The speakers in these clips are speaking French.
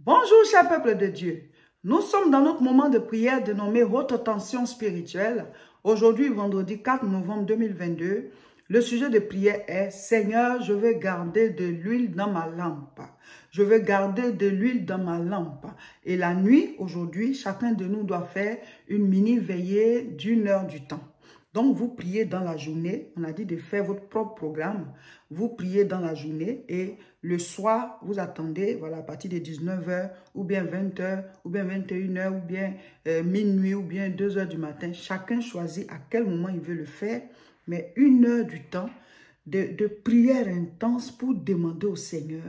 Bonjour, cher peuple de Dieu. Nous sommes dans notre moment de prière dénommé Haute Tension Spirituelle. Aujourd'hui, vendredi 4 novembre 2022, le sujet de prière est « Seigneur, je veux garder de l'huile dans ma lampe. Je veux garder de l'huile dans ma lampe. » Et la nuit, aujourd'hui, chacun de nous doit faire une mini-veillée d'1 heure du temps. Donc, vous priez dans la journée. On a dit de faire votre propre programme. Vous priez dans la journée et le soir, vous attendez, voilà, à partir de 19 h ou bien 20 h ou bien 21 h ou bien minuit ou bien 2 h du matin. Chacun choisit à quel moment il veut le faire, mais 1 heure du temps de prière intense pour demander au Seigneur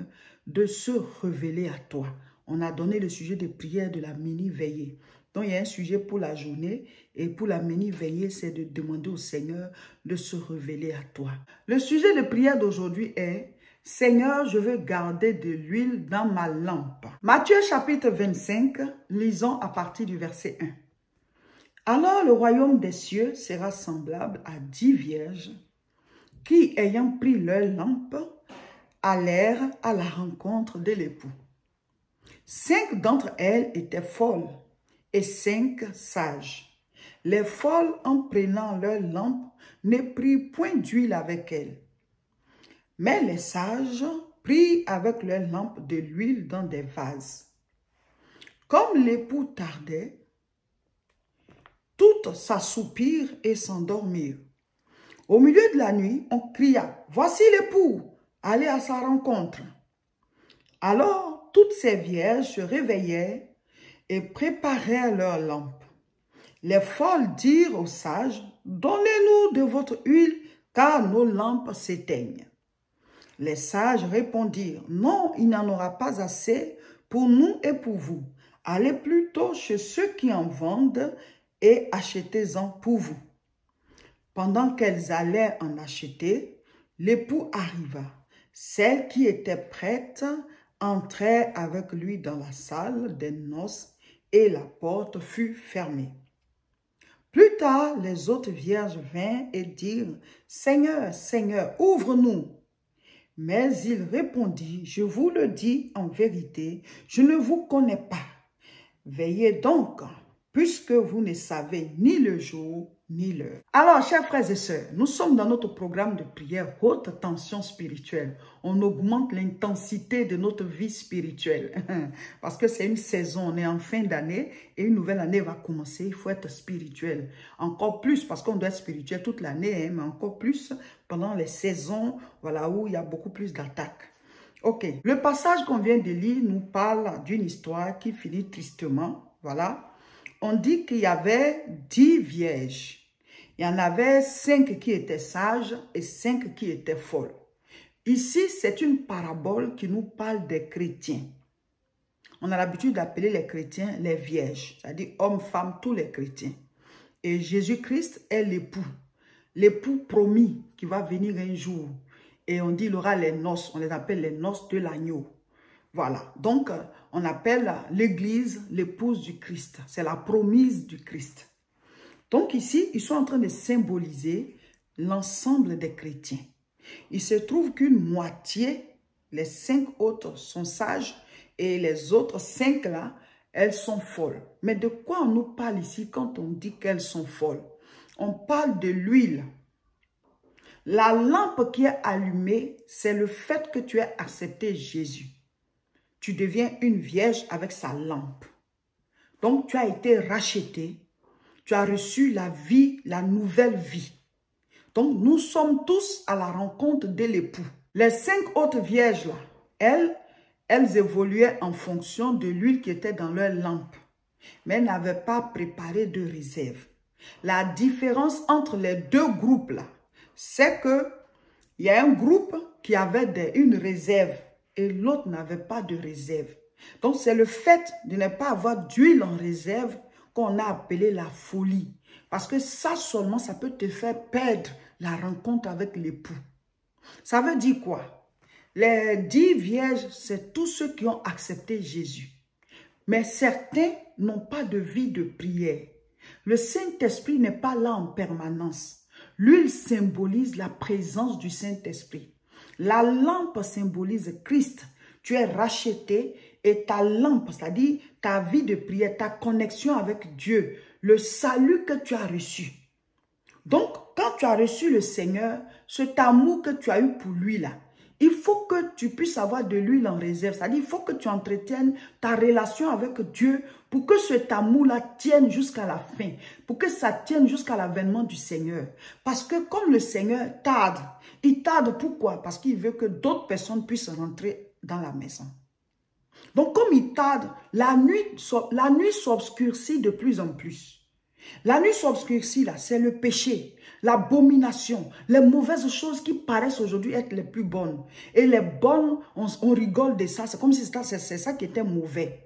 de se révéler à toi. On a donné le sujet de prière de la mini-veillée. Donc, il y a un sujet pour la journée et pour la mini-veillée, c'est de demander au Seigneur de se révéler à toi. Le sujet de prière d'aujourd'hui est « Seigneur, je veux garder de l'huile dans ma lampe ». Matthieu chapitre 25, lisons à partir du verset 1. « Alors le royaume des cieux sera semblable à 10 vierges qui, ayant pris leur lampe, allèrent à la rencontre de l'époux. 5 d'entre elles étaient folles et 5 sages. Les folles, en prenant leur lampe, ne prirent point d'huile avec elles. Mais les sages prirent avec leur lampe de l'huile dans des vases. Comme l'époux tardait, toutes s'assoupirent et s'endormirent. Au milieu de la nuit, on cria « Voici l'époux, allez à sa rencontre ». Alors, toutes ces vierges se réveillèrent et préparèrent leurs lampes. Les folles dirent aux sages, « Donnez-nous de votre huile, car nos lampes s'éteignent. » Les sages répondirent, « Non, il n'y en aura pas assez pour nous et pour vous. Allez plutôt chez ceux qui en vendent et achetez-en pour vous. » Pendant qu'elles allaient en acheter, l'époux arriva. Celles qui étaient prêtes entrèrent avec lui dans la salle des noces et la porte fut fermée. Plus tard, les autres vierges vinrent et dirent, « Seigneur, Seigneur, ouvre-nous. » Mais il répondit, « Je vous le dis en vérité, je ne vous connais pas. Veillez donc, puisque vous ne savez ni le jour ni l'heure. » Alors, chers frères et sœurs, nous sommes dans notre programme de prière Haute Tension Spirituelle. On augmente l'intensité de notre vie spirituelle parce que c'est une saison, on est en fin d'année et une nouvelle année va commencer. Il faut être spirituel. Encore plus parce qu'on doit être spirituel toute l'année, mais encore plus pendant les saisons, voilà, où il y a beaucoup plus d'attaques. Ok, le passage qu'on vient de lire nous parle d'une histoire qui finit tristement, voilà. On dit qu'il y avait 10 vierges. Il y en avait 5 qui étaient sages et 5 qui étaient folles. Ici, c'est une parabole qui nous parle des chrétiens. On a l'habitude d'appeler les chrétiens les vierges, c'est-à-dire hommes, femmes, tous les chrétiens. Et Jésus-Christ est l'époux promis qui va venir un jour. Et on dit il aura les noces, on les appelle les noces de l'agneau. Voilà, donc on appelle l'Église l'épouse du Christ. C'est la promise du Christ. Donc ici, ils sont en train de symboliser l'ensemble des chrétiens. Il se trouve qu'une moitié, les 5 autres sont sages et les autres 5 là, elles sont folles. Mais de quoi on nous parle ici quand on dit qu'elles sont folles? On parle de l'huile. La lampe qui est allumée, c'est le fait que tu aies accepté Jésus. Tu deviens une vierge avec sa lampe. Donc, tu as été racheté. Tu as reçu la vie, la nouvelle vie. Donc, nous sommes tous à la rencontre de l'époux. Les 5 autres vierges, là, elles évoluaient en fonction de l'huile qui était dans leur lampe. Mais elles n'avaient pas préparé de réserve. La différence entre les deux groupes, là, c'est qu'il y a un groupe qui avait une réserve et l'autre n'avait pas de réserve. Donc, c'est le fait de ne pas avoir d'huile en réserve qu'on a appelé la folie. Parce que ça seulement, ça peut te faire perdre la rencontre avec l'époux. Ça veut dire quoi? Les 10 vierges, c'est tous ceux qui ont accepté Jésus. Mais certains n'ont pas de vie de prière. Le Saint-Esprit n'est pas là en permanence. L'huile symbolise la présence du Saint-Esprit. La lampe symbolise Christ. Tu es racheté et ta lampe, c'est-à-dire ta vie de prière, ta connexion avec Dieu, le salut que tu as reçu. Donc, quand tu as reçu le Seigneur, cet amour que tu as eu pour lui là, il faut que tu puisses avoir de l'huile en réserve. C'est-à-dire, il faut que tu entretiennes ta relation avec Dieu pour que cet amour-là tienne jusqu'à la fin. Pour que ça tienne jusqu'à l'avènement du Seigneur. Parce que comme le Seigneur tarde, il tarde pourquoi? Parce qu'il veut que d'autres personnes puissent rentrer dans la maison. Donc, comme il tarde, la nuit s'obscurcit de plus en plus. La nuit s'obscurcit là, c'est le péché, l'abomination, les mauvaises choses qui paraissent aujourd'hui être les plus bonnes. Et les bonnes, on rigole de ça, c'est comme si c'est ça qui était mauvais.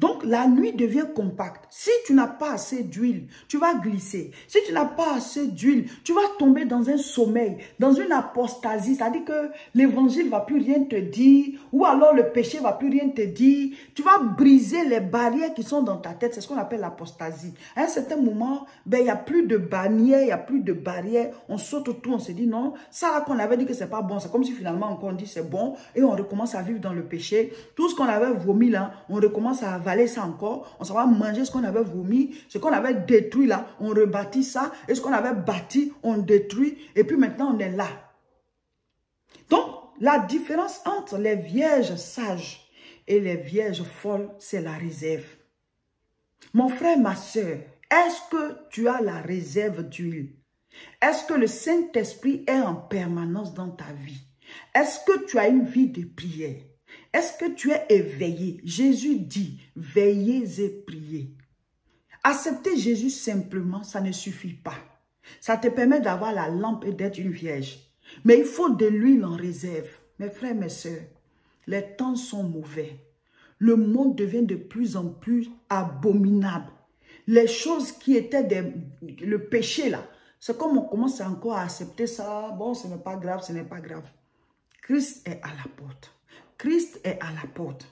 Donc, la nuit devient compacte. Si tu n'as pas assez d'huile, tu vas glisser. Si tu n'as pas assez d'huile, tu vas tomber dans un sommeil, dans une apostasie. C'est-à-dire que l'évangile ne va plus rien te dire, ou alors le péché ne va plus rien te dire. Tu vas briser les barrières qui sont dans ta tête. C'est ce qu'on appelle l'apostasie. À un certain moment, ben, il n'y a plus de bannières, il n'y a plus de barrières. On saute tout, on se dit non. Ça là qu'on avait dit que ce n'est pas bon, c'est comme si finalement encore on dit c'est bon et on recommence à vivre dans le péché. Tout ce qu'on avait vomi là, on recommence à avaler ça encore, on s'en va manger ce qu'on avait vomi, ce qu'on avait détruit là, on rebâtit ça, et ce qu'on avait bâti, on détruit, et puis maintenant on est là. Donc, la différence entre les vierges sages et les vierges folles, c'est la réserve. Mon frère, ma soeur, est-ce que tu as la réserve d'huile? Est-ce que le Saint-Esprit est en permanence dans ta vie? Est-ce que tu as une vie de prière? Est-ce que tu es éveillé? Jésus dit, veillez et priez. Accepter Jésus simplement, ça ne suffit pas. Ça te permet d'avoir la lampe et d'être une vierge. Mais il faut de l'huile en réserve. Mes frères, mes sœurs, les temps sont mauvais. Le monde devient de plus en plus abominable. Les choses qui étaient le péché là, c'est comme on commence encore à accepter ça. Bon, ce n'est pas grave, ce n'est pas grave. Christ est à la porte. Christ est à la porte.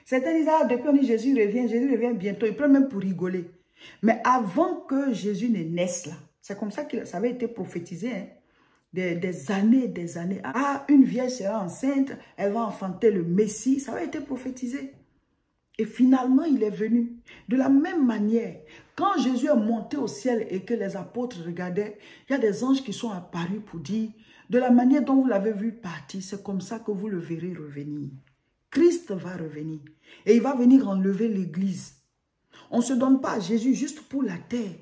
Certains disent, ah, depuis on dit Jésus revient bientôt. Il peut même pour rigoler. Mais avant que Jésus ne naisse là, c'est comme ça que ça avait été prophétisé, hein, des années, des années. Ah, une vierge sera enceinte, elle va enfanter le Messie. Ça avait été prophétisé. Et finalement, il est venu. De la même manière, quand Jésus est monté au ciel et que les apôtres regardaient, il y a des anges qui sont apparus pour dire, de la manière dont vous l'avez vu partir, c'est comme ça que vous le verrez revenir. Christ va revenir et il va venir enlever l'église. On ne se donne pas à Jésus juste pour la terre.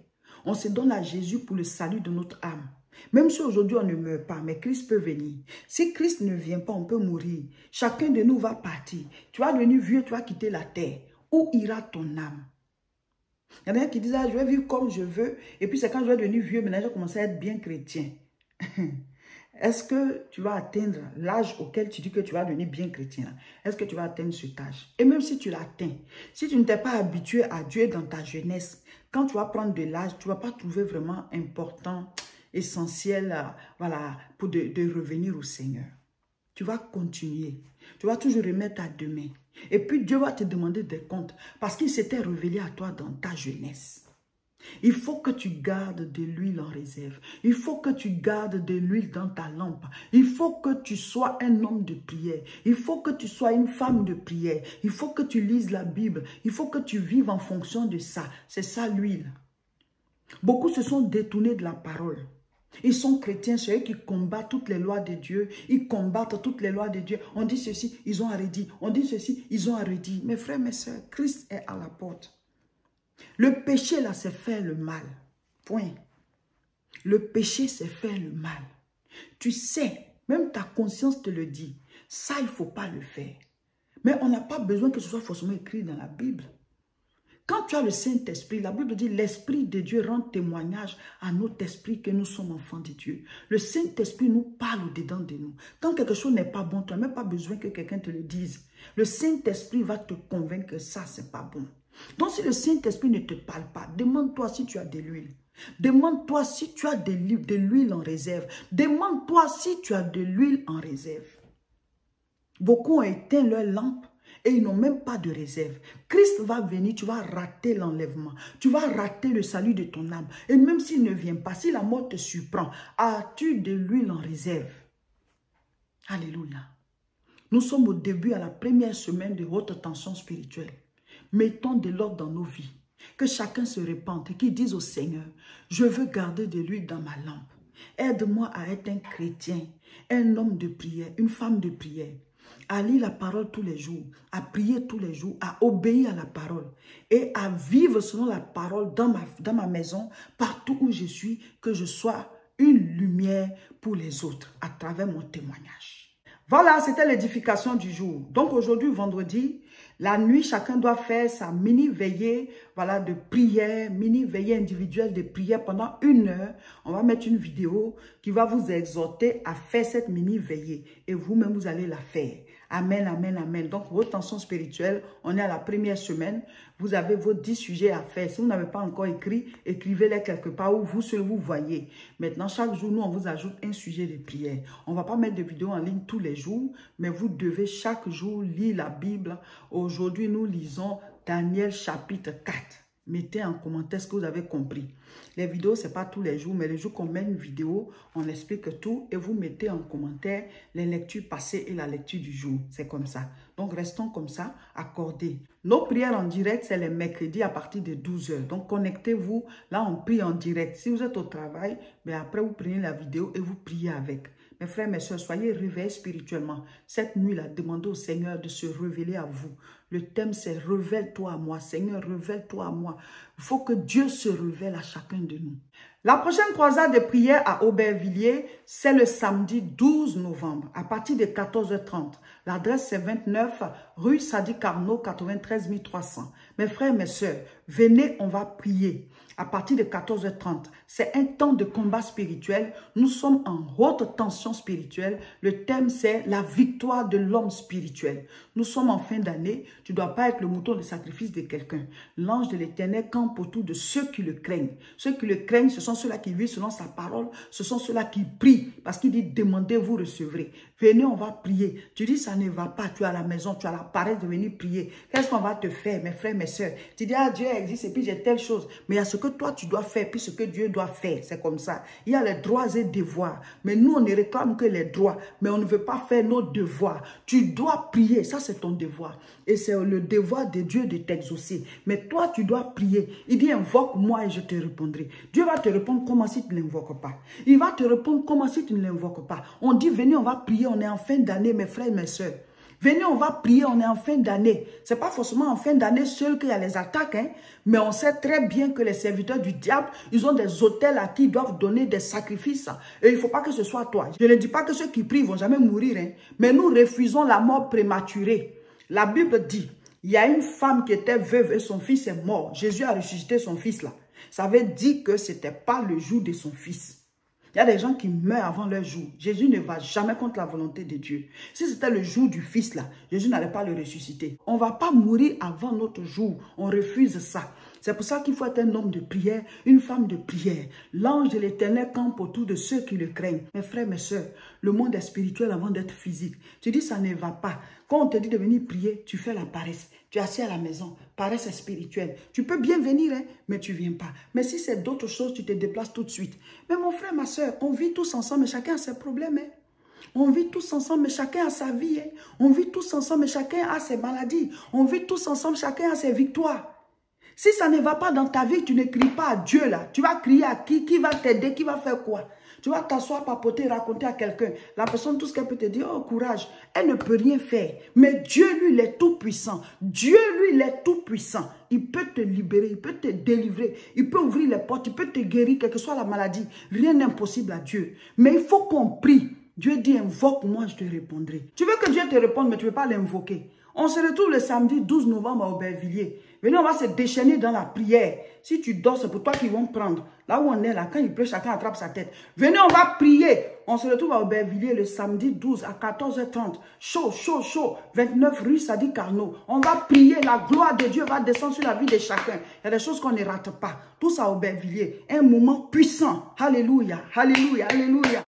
On se donne à Jésus pour le salut de notre âme. Même si aujourd'hui on ne meurt pas, mais Christ peut venir. Si Christ ne vient pas, on peut mourir. Chacun de nous va partir. Tu vas devenir vieux, tu vas quitter la terre. Où ira ton âme? Il y en a qui disent, ah, je vais vivre comme je veux. Et puis c'est quand je vais devenir vieux, maintenant je vais commencer à être bien chrétien. Est-ce que tu vas atteindre l'âge auquel tu dis que tu vas devenir bien chrétien? Est-ce que tu vas atteindre cet âge? Et même si tu l'atteins, si tu ne t'es pas habitué à Dieu dans ta jeunesse, quand tu vas prendre de l'âge, tu ne vas pas trouver vraiment important, essentiel, voilà, pour de revenir au Seigneur. Tu vas continuer. Tu vas toujours remettre à demain. Et puis Dieu va te demander des comptes parce qu'il s'était révélé à toi dans ta jeunesse. Il faut que tu gardes de l'huile en réserve. Il faut que tu gardes de l'huile dans ta lampe. Il faut que tu sois un homme de prière. Il faut que tu sois une femme de prière. Il faut que tu lises la Bible. Il faut que tu vives en fonction de ça. C'est ça l'huile. Beaucoup se sont détournés de la parole. Ils sont chrétiens, c'est eux qui combattent toutes les lois de Dieu. Ils combattent toutes les lois de Dieu. On dit ceci, ils ont arrêté. On dit ceci, ils ont arrêté. Mes frères, mes sœurs, Christ est à la porte. Le péché, là, c'est faire le mal. Point. Le péché, c'est faire le mal. Tu sais, même ta conscience te le dit. Ça, il ne faut pas le faire. Mais on n'a pas besoin que ce soit forcément écrit dans la Bible. Quand tu as le Saint-Esprit, la Bible dit l'Esprit de Dieu rend témoignage à notre esprit que nous sommes enfants de Dieu. Le Saint-Esprit nous parle au-dedans de nous. Quand quelque chose n'est pas bon, tu n'as même pas besoin que quelqu'un te le dise. Le Saint-Esprit va te convaincre que ça, ce n'est pas bon. Donc, si le Saint-Esprit ne te parle pas, demande-toi si tu as de l'huile. Demande-toi si tu as de l'huile en réserve. Demande-toi si tu as de l'huile en réserve. Beaucoup ont éteint leur lampe et ils n'ont même pas de réserve. Christ va venir, tu vas rater l'enlèvement. Tu vas rater le salut de ton âme. Et même s'il ne vient pas, si la mort te surprend, as-tu de l'huile en réserve? Alléluia. Nous sommes au début, à la première semaine de haute tension spirituelle. Mettons de l'ordre dans nos vies. Que chacun se répande et qu'il dise au Seigneur, je veux garder de l'huile dans ma lampe. Aide-moi à être un chrétien, un homme de prière, une femme de prière. À lire la parole tous les jours, à prier tous les jours, à obéir à la parole et à vivre selon la parole dans ma maison, partout où je suis, que je sois une lumière pour les autres à travers mon témoignage. Voilà, c'était l'édification du jour. Donc aujourd'hui, vendredi, la nuit, chacun doit faire sa mini-veillée voilà, de prière, mini-veillée individuelle de prière pendant 1 heure. On va mettre une vidéo qui va vous exhorter à faire cette mini-veillée. Et vous-même, vous allez la faire. Amen, amen, amen. Donc, vos tensions spirituelles, on est à la première semaine. Vous avez vos 10 sujets à faire. Si vous n'avez pas encore écrit, écrivez-les quelque part où vous seul vous voyez. Maintenant, chaque jour, nous, on vous ajoute un sujet de prière. On ne va pas mettre de vidéos en ligne tous les jours, mais vous devez chaque jour lire la Bible. Aujourd'hui, nous lisons Daniel chapitre 4. Mettez en commentaire ce que vous avez compris. Les vidéos, ce n'est pas tous les jours, mais les jours qu'on met une vidéo, on explique tout et vous mettez en commentaire les lectures passées et la lecture du jour. C'est comme ça. Donc, restons comme ça, accordés. Nos prières en direct, c'est les mercredis à partir de 12 h. Donc, connectez-vous. Là, on prie en direct. Si vous êtes au travail, mais après, vous prenez la vidéo et vous priez avec. Mes frères, mes soeurs, soyez réveillés spirituellement. Cette nuit-là, demandez au Seigneur de se révéler à vous. Le thème, c'est « Révèle-toi à moi ». Seigneur, révèle-toi à moi. Il faut que Dieu se révèle à chacun de nous. La prochaine croisade de prière à Aubervilliers, c'est le samedi 12 novembre, à partir de 14 h 30. L'adresse, c'est 29 rue Sadi Carnot, 93 300. Mes frères, mes soeurs, venez, on va prier. À partir de 14 h 30, c'est un temps de combat spirituel. Nous sommes en haute tension spirituelle. Le thème, c'est la victoire de l'homme spirituel. Nous sommes en fin d'année. Tu ne dois pas être le mouton de sacrifice de quelqu'un. L'ange de l'Éternel campe autour de ceux qui le craignent. Ceux qui le craignent, ce sont ceux-là qui vivent selon sa parole. Ce sont ceux-là qui prient. Parce qu'il dit, demandez, vous recevrez. Venez, on va prier. Tu dis, ça ne va pas. Tu es à la maison, tu as la paresse de venir prier. Qu'est-ce qu'on va te faire, mes frères, mes soeurs? Tu dis, ah, Dieu existe et puis j'ai telle chose. Mais il y a ce que toi, tu dois faire, puis ce que Dieu doit faire. C'est comme ça. Il y a les droits et devoirs. Mais nous, on ne réclame que les droits. Mais on ne veut pas faire nos devoirs. Tu dois prier. Ça, c'est ton devoir. Et c'est le devoir de Dieu de t'exaucer. Mais toi, tu dois prier. Il dit, invoque-moi et je te répondrai. Dieu va te répondre comment si tu ne l'invoques pas. Il va te répondre comment si tu ne l'invoques pas. On dit, venez, on va prier. On est en fin d'année, mes frères et mes soeurs. Venez, on va prier, on est en fin d'année. Ce n'est pas forcément en fin d'année seul qu'il y a les attaques, hein? Mais on sait très bien que les serviteurs du diable, ils ont des autels à qui ils doivent donner des sacrifices. Et il ne faut pas que ce soit toi. Je ne dis pas que ceux qui prient ne vont jamais mourir, hein? Mais nous refusons la mort prématurée. La Bible dit, il y a une femme qui était veuve et son fils est mort. Jésus a ressuscité son fils là. Ça veut dire que ce n'était pas le jour de son fils. Il y a des gens qui meurent avant leur jour. Jésus ne va jamais contre la volonté de Dieu. Si c'était le jour du Fils là, Jésus n'allait pas le ressusciter. On ne va pas mourir avant notre jour. On refuse ça. C'est pour ça qu'il faut être un homme de prière, une femme de prière. L'ange de l'Éternel campe autour de ceux qui le craignent. Mes frères, mes soeurs, le monde est spirituel avant d'être physique. Tu dis ça ne va pas. Quand on te dit de venir prier, tu fais la paresse. Tu es assis à la maison. Paresse est spirituelle. Tu peux bien venir, hein, mais tu ne viens pas. Mais si c'est d'autres choses, tu te déplaces tout de suite. Mais mon frère, ma soeur, on vit tous ensemble, mais chacun a ses problèmes. Hein. On vit tous ensemble, mais chacun a sa vie. Hein. On vit tous ensemble, mais chacun a ses maladies. On vit tous ensemble, chacun a ses victoires. Si ça ne va pas dans ta vie, tu ne cries pas à Dieu là. Tu vas crier à qui? Qui va t'aider? Qui va faire quoi? Tu vas t'asseoir, papoter, raconter à quelqu'un. La personne, tout ce qu'elle peut te dire, oh courage, elle ne peut rien faire. Mais Dieu, lui, il est tout puissant. Dieu, lui, il est tout puissant. Il peut te libérer, il peut te délivrer, il peut ouvrir les portes, il peut te guérir, quelle que soit la maladie. Rien n'est impossible à Dieu. Mais il faut qu'on prie. Dieu dit, invoque-moi, je te répondrai. Tu veux que Dieu te réponde, mais tu ne veux pas l'invoquer. On se retrouve le samedi 12 novembre à Aubervilliers. Venez, on va se déchaîner dans la prière. Si tu dors, c'est pour toi qu'ils vont prendre. Là où on est, là, quand il pleut, chacun attrape sa tête. Venez, on va prier. On se retrouve à Aubervilliers le samedi 12 à 14 h 30. Chaud, chaud, chaud. 29 rue Sadi Carnot. On va prier. La gloire de Dieu va descendre sur la vie de chacun. Il y a des choses qu'on ne rate pas. Tous à Aubervilliers. Un moment puissant. Alléluia, alléluia, alléluia.